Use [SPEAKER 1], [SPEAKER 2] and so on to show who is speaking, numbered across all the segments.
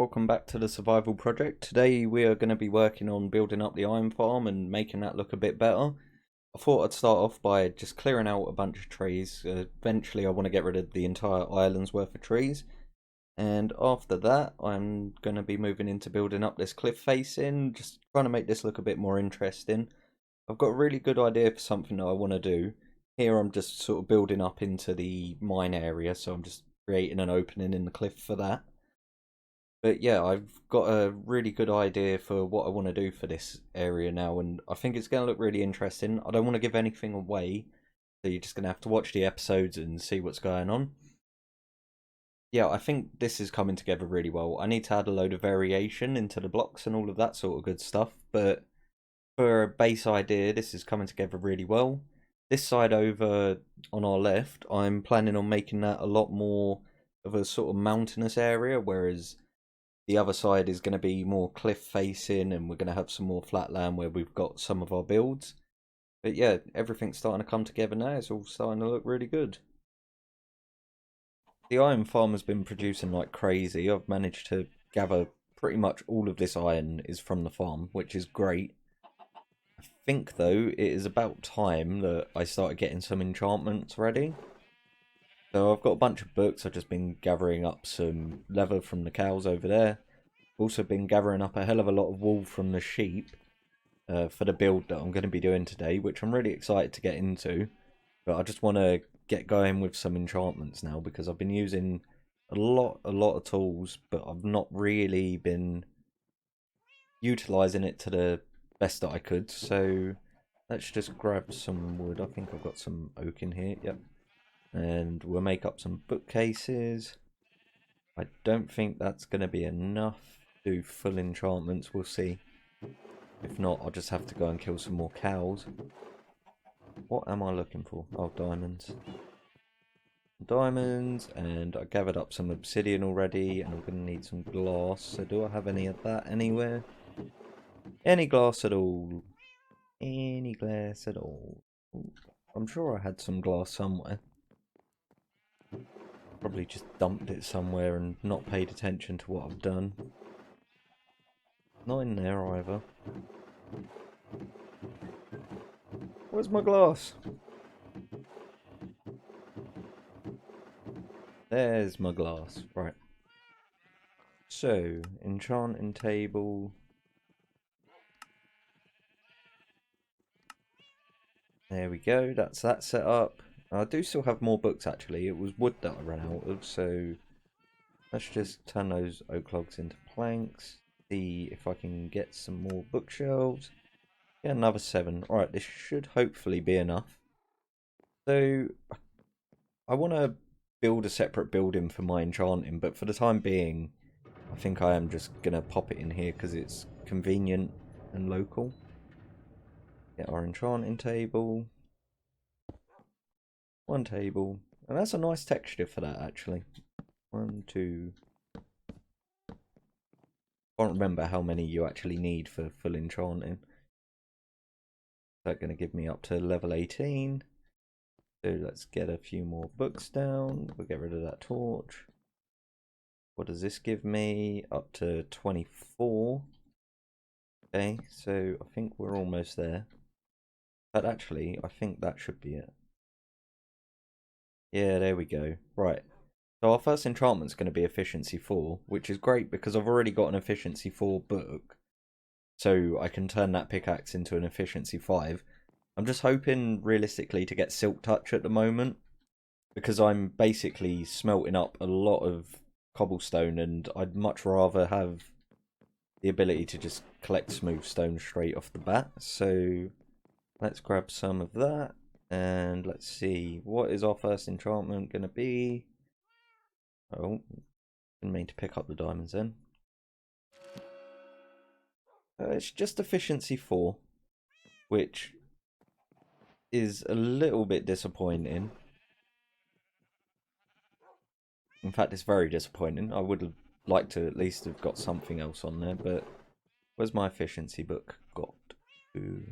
[SPEAKER 1] welcome back to the survival project. Today we are going to be working on building up the iron farm and making that look a bit better. I thought I'd start off by just clearing out a bunch of trees. Eventually I want to get rid of the entire island's worth of trees. And after that I'm going to be moving into building up this cliff facing, just trying to make this look a bit more interesting. I've got a really good idea for something that I want to do. Here I'm just sort of building up into the mine area, so I'm just creating an opening in the cliff for that. But yeah, I've got a really good idea for what I want to do for this area now, and I think it's going to look really interesting. I don't want to give anything away, so you're just going to have to watch the episodes and see what's going on. Yeah, I think this is coming together really well. I need to add a load of variation into the blocks and all of that sort of good stuff, but for a base idea, this is coming together really well. This side over on our left, I'm planning on making that a lot more of a sort of mountainous area, whereas the other side is going to be more cliff facing, and we're going to have some more flat land where we've got some of our builds. But yeah, everything's starting to come together now. It's all starting to look really good. The iron farm has been producing like crazy. I've managed to gather pretty much all of this iron is from the farm, which is great. I think though it is about time that I started getting some enchantments ready. So I've got a bunch of books. I've just been gathering up some leather from the cows over there. Also been gathering up a hell of a lot of wool from the sheep for the build that I'm going to be doing today, which I'm really excited to get into. But I just want to get going with some enchantments now because I've been using a lot of tools, but I've not really been utilizing it to the best that I could. So let's just grab some wood. I think I've got some oak in here. Yep. And we'll make up some bookcases. I don't think that's going to be enough to do full enchantments. We'll see. If not, I'll just have to go and kill some more cows. What am I looking for? Oh, diamonds. Diamonds, and I gathered up some obsidian already, and I'm going to need some glass. So do I have any of that anywhere? Any glass at all? Any glass at all? I'm sure I had some glass somewhere. Probably just dumped it somewhere and not paid attention to what I've done. Not in there either. Where's my glass? There's my glass. Right. So, enchanting table. There we go. That's that set up. I do still have more books actually. It was wood that I ran out of, so let's just turn those oak logs into planks. See if I can get some more bookshelves. Get another 7. Alright, this should hopefully be enough. So, I want to build a separate building for my enchanting, but for the time being, I think I am just going to pop it in here because it's convenient and local. Get our enchanting table. One table. And that's a nice texture for that, actually. 1, 2. Can't remember how many you actually need for full enchanting. That's going to give me up to level 18. So let's get a few more books down. We'll get rid of that torch. What does this give me? Up to 24. Okay, so I think we're almost there. But actually, I think that should be it. Yeah, there we go. Right. So our first enchantment's going to be Efficiency 4, which is great because I've already got an Efficiency 4 book. So I can turn that pickaxe into an Efficiency 5. I'm just hoping, realistically, to get Silk Touch at the moment. Because I'm basically smelting up a lot of cobblestone, and I'd much rather have the ability to just collect smooth stone straight off the bat. So let's grab some of that. And let's see, what is our first enchantment going to be? Oh, didn't mean to pick up the diamonds then. It's just Efficiency 4, which is a little bit disappointing. In fact, it's very disappointing. I would have liked to at least have got something else on there, but where's my efficiency book got to?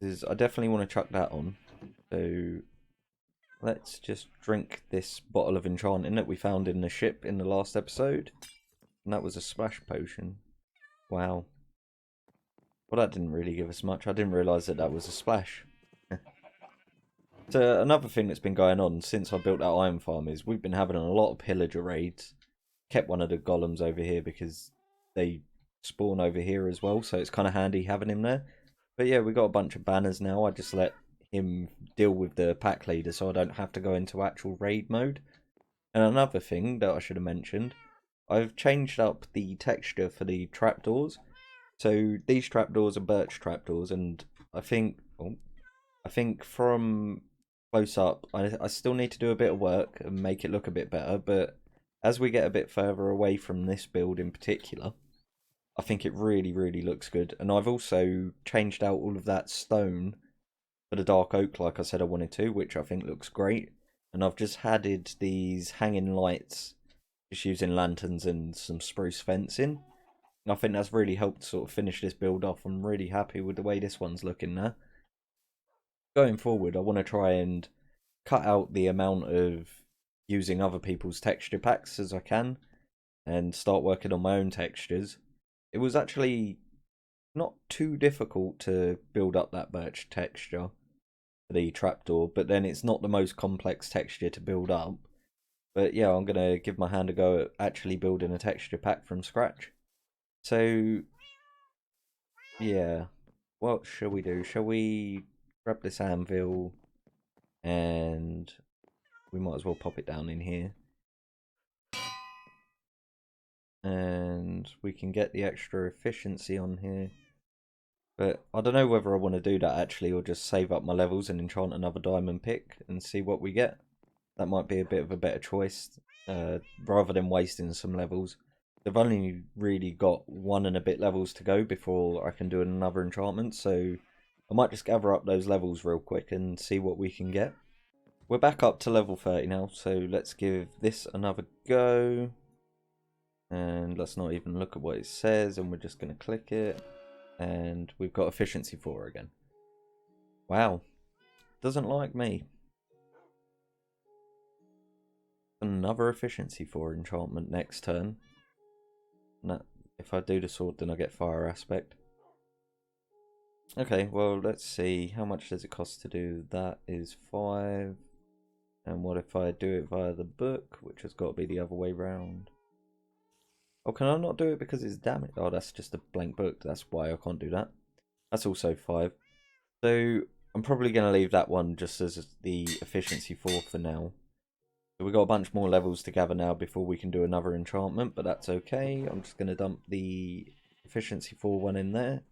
[SPEAKER 1] I definitely want to chuck that on. So let's just drink this bottle of enchanting that we found in the ship in the last episode. And that was a splash potion. Wow. Well, that didn't really give us much. I didn't realise that that was a splash. So another thing that's been going on since I built that iron farm is we've been having a lot of pillager raids. Kept one of the golems over here because they spawn over here as well, so it's kind of handy having him there. But yeah, we got a bunch of banners now. I just let him deal with the pack leader so I don't have to go into actual raid mode. And another thing that I should have mentioned, I've changed up the texture for the trapdoors. So these trapdoors are birch trapdoors, and I think from close up, I still need to do a bit of work and make it look a bit better, but as we get a bit further away from this build in particular, I think it really, really looks good. And I've also changed out all of that stone for the dark oak like I said I wanted to, which I think looks great. And I've just added these hanging lights, just using lanterns and some spruce fencing. And I think that's really helped sort of finish this build off. I'm really happy with the way this one's looking now. Going forward, I want to try and cut out the amount of using other people's texture packs as I can and start working on my own textures. It was actually not too difficult to build up that birch texture for the trapdoor, but then it's not the most complex texture to build up. But yeah, I'm going to give my hand a go at actually building a texture pack from scratch. So yeah, what shall we do? Shall we grab this anvil and we might as well pop it down in here. And we can get the extra efficiency on here. But I don't know whether I want to do that actually or just save up my levels and enchant another diamond pick and see what we get. That might be a bit of a better choice rather than wasting some levels. I've only really got 1 and a bit levels to go before I can do another enchantment, so I might just gather up those levels real quick and see what we can get. We're back up to level 30 now, so let's give this another go. And let's not even look at what it says, and we're just going to click it. And we've got efficiency 4 again. Wow. Doesn't like me. Another efficiency 4 enchantment next turn. No, if I do the sword, then I get fire aspect. Okay, well, let's see. How much does it cost to do? That is 5. And what if I do it via the book, which has got to be the other way round? Oh, can I not do it because it's damaged? Oh, that's just a blank book. That's why I can't do that. That's also 5. So I'm probably going to leave that one just as the efficiency 4 for now. So we've got a bunch more levels to gather now before we can do another enchantment, but that's okay. I'm just going to dump the efficiency 4 one in there.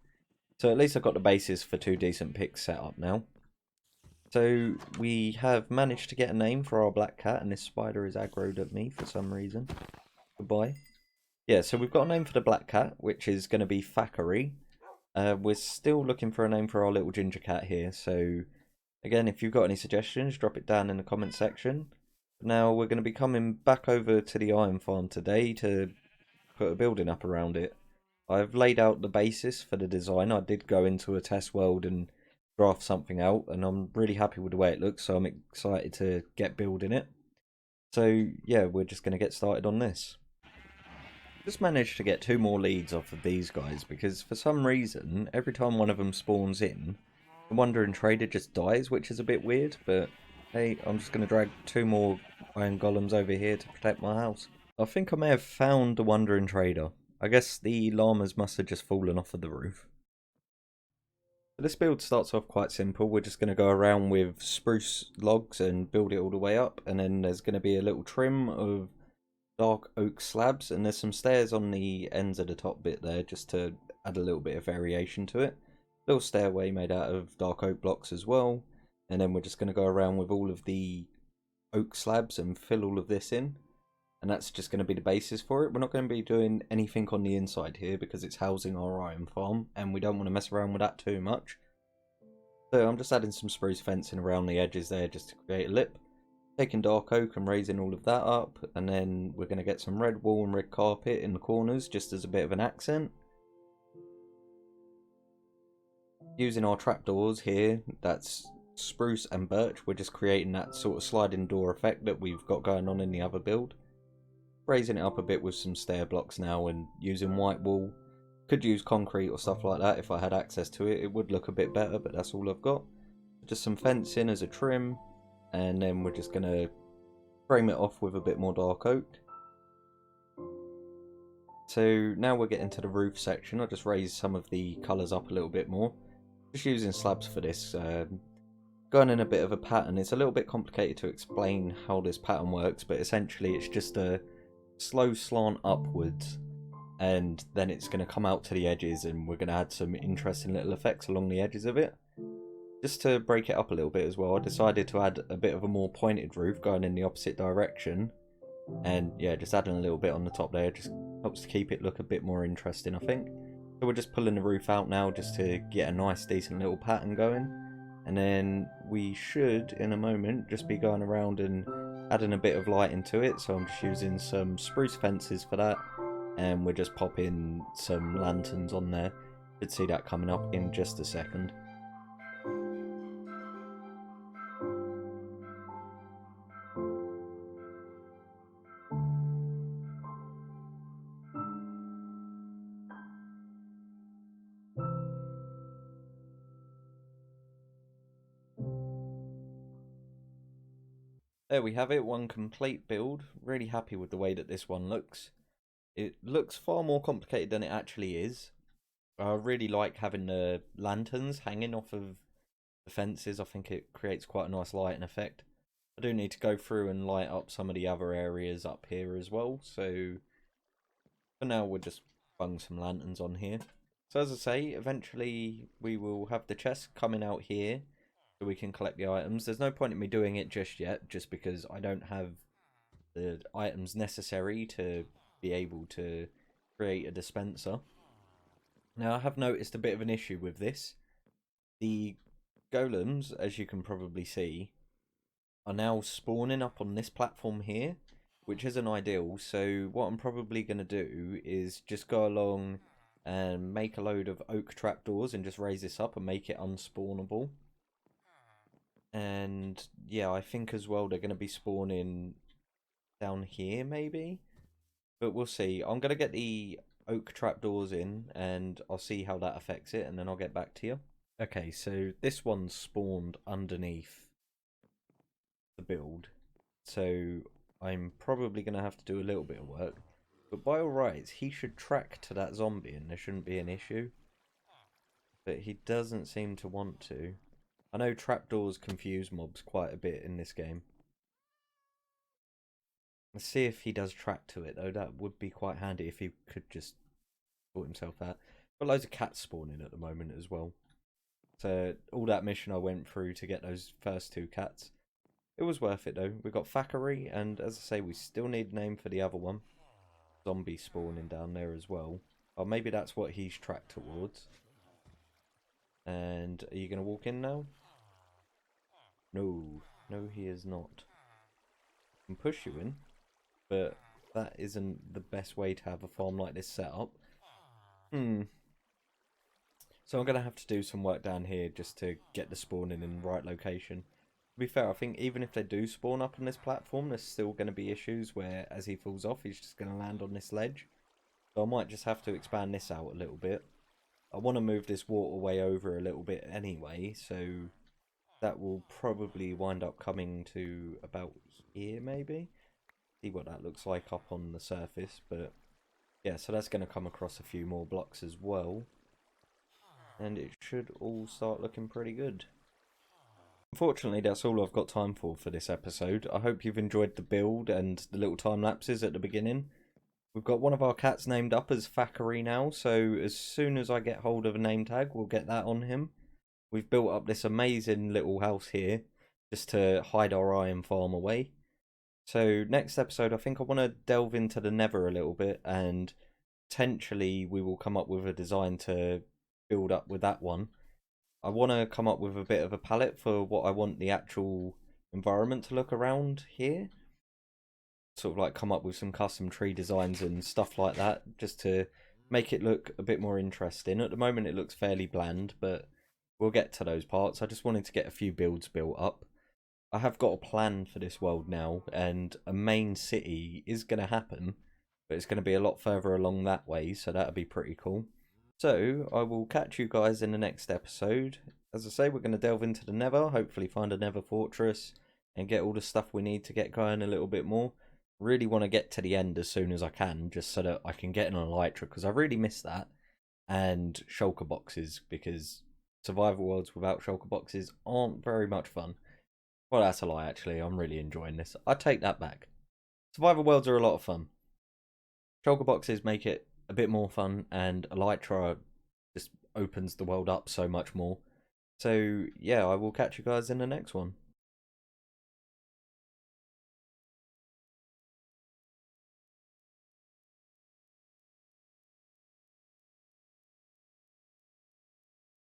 [SPEAKER 1] So at least I've got the basis for 2 decent picks set up now. So we have managed to get a name for our black cat, and this spider is aggroed at me for some reason. Goodbye. Yeah, so we've got a name for the black cat, which is going to be Thackeray. We're still looking for a name for our little ginger cat here, so again, if you've got any suggestions, drop it down in the comment section. Now we're going to be coming back over to the iron farm today to put a building up around it. I've laid out the basis for the design. I did go into a test world and draft something out, and I'm really happy with the way it looks, so I'm excited to get building it. So yeah, we're just going to get started on this. Just managed to get 2 more leads off of these guys because for some reason every time one of them spawns in, the Wandering Trader just dies, which is a bit weird, but hey, I'm just going to drag 2 more iron golems over here to protect my house. I think I may have found the Wandering Trader. I guess the llamas must have just fallen off of the roof. So this build starts off quite simple. We're just going to go around with spruce logs and build it all the way up, and then there's going to be a little trim of dark oak slabs, and there's some stairs on the ends of the top bit there just to add a little bit of variation to it. Little stairway made out of dark oak blocks as well, and then we're just going to go around with all of the oak slabs and fill all of this in, and that's just going to be the basis for it. We're not going to be doing anything on the inside here because it's housing our iron farm and we don't want to mess around with that too much. So I'm just adding some spruce fencing around the edges there just to create a lip. Taking dark oak and raising all of that up, and then we're going to get some red wool and red carpet in the corners just as a bit of an accent. Using our trapdoors here, that's spruce and birch. We're just creating that sort of sliding door effect that we've got going on in the other build. Raising it up a bit with some stair blocks now and using white wool. Could use concrete or stuff like that if I had access to it. It would look a bit better, but that's all I've got. Just some fencing as a trim, and then we're just going to frame it off with a bit more dark oak. So now we're getting to the roof section. I'll just raise some of the colours up a little bit more. Just using slabs for this. Going in a bit of a pattern. It's a little bit complicated to explain how this pattern works, but essentially it's just a slow slant upwards, and then it's going to come out to the edges, and we're going to add some interesting little effects along the edges of it. Just to break it up a little bit as well, I decided to add a bit of a more pointed roof going in the opposite direction. And yeah, just adding a little bit on the top there just helps to keep it look a bit more interesting, I think. So we're just pulling the roof out now just to get a nice decent little pattern going. And then we should, in a moment, just be going around and adding a bit of light into it. So I'm just using some spruce fences for that. And we're just popping some lanterns on there. Should see that coming up in just a second. There we have it, one complete build. Really happy with the way that this one looks. It looks far more complicated than it actually is. I really like having the lanterns hanging off of the fences. I think it creates quite a nice lighting effect. I do need to go through and light up some of the other areas up here as well. So for now we'll just bung some lanterns on here. So as I say, eventually we will have the chest coming out here, so we can collect the items. There's no point in me doing it just yet, just because I don't have the items necessary to be able to create a dispenser. Now I have noticed a bit of an issue with this. The golems, as you can probably see, are now spawning up on this platform here, which isn't ideal. So what I'm probably going to do is just go along and make a load of oak trapdoors and just raise this up and make it unspawnable. And yeah, I think as well they're going to be spawning down here maybe, but we'll see. I'm going to get the oak trapdoors in and I'll see how that affects it, and then I'll get back to you. Okay, so this one spawned underneath the build, so I'm probably going to have to do a little bit of work, but by all rights he should track to that zombie and there shouldn't be an issue, but he doesn't seem to want to. I know trapdoors confuse mobs quite a bit in this game. Let's see if he does track to it though. That would be quite handy if he could just sort himself out. Got loads of cats spawning at the moment as well. So all that mission I went through to get those first two cats, it was worth it though. We got Thackeray, and as I say, we still need a name for the other one. Zombie spawning down there as well. Or maybe that's what he's tracked towards. And are you going to walk in now? No. No, he is not. I can push you in, but that isn't the best way to have a farm like this set up. So I'm going to have to do some work down here just to get the spawning in the right location. To be fair, I think even if they do spawn up on this platform, there's still going to be issues where as he falls off, he's just going to land on this ledge. So I might just have to expand this out a little bit. I want to move this waterway over a little bit anyway, so that will probably wind up coming to about here maybe. See what that looks like up on the surface, but yeah, so that's going to come across a few more blocks as well. And it should all start looking pretty good. Unfortunately, that's all I've got time for this episode. I hope you've enjoyed the build and the little time lapses at the beginning. We've got one of our cats named up as Thackeray now, so as soon as I get hold of a name tag, we'll get that on him. We've built up this amazing little house here, just to hide our iron farm away. So next episode, I think I want to delve into the Nether a little bit, and potentially we will come up with a design to build up with that one. I want to come up with a bit of a palette for what I want the actual environment to look around here. Sort of like come up with some custom tree designs and stuff like that, just to make it look a bit more interesting. At the moment it looks fairly bland, but we'll get to those parts. I just wanted to get a few builds built up. I have got a plan for this world now, and a main city is going to happen, but it's going to be a lot further along that way, so that'll be pretty cool. So, I will catch you guys in the next episode. As I say, we're going to delve into the Nether, hopefully find a Nether fortress, and get all the stuff we need to get going a little bit more. Really want to get to the end as soon as I can, just so that I can get an Elytra, because I really miss that. And shulker boxes, because survival worlds without shulker boxes aren't very much fun. Well, that's a lie, actually. I'm really enjoying this. I take that back. Survival worlds are a lot of fun. Shulker boxes make it a bit more fun, and Elytra just opens the world up so much more. So, yeah, I will catch you guys in the next one.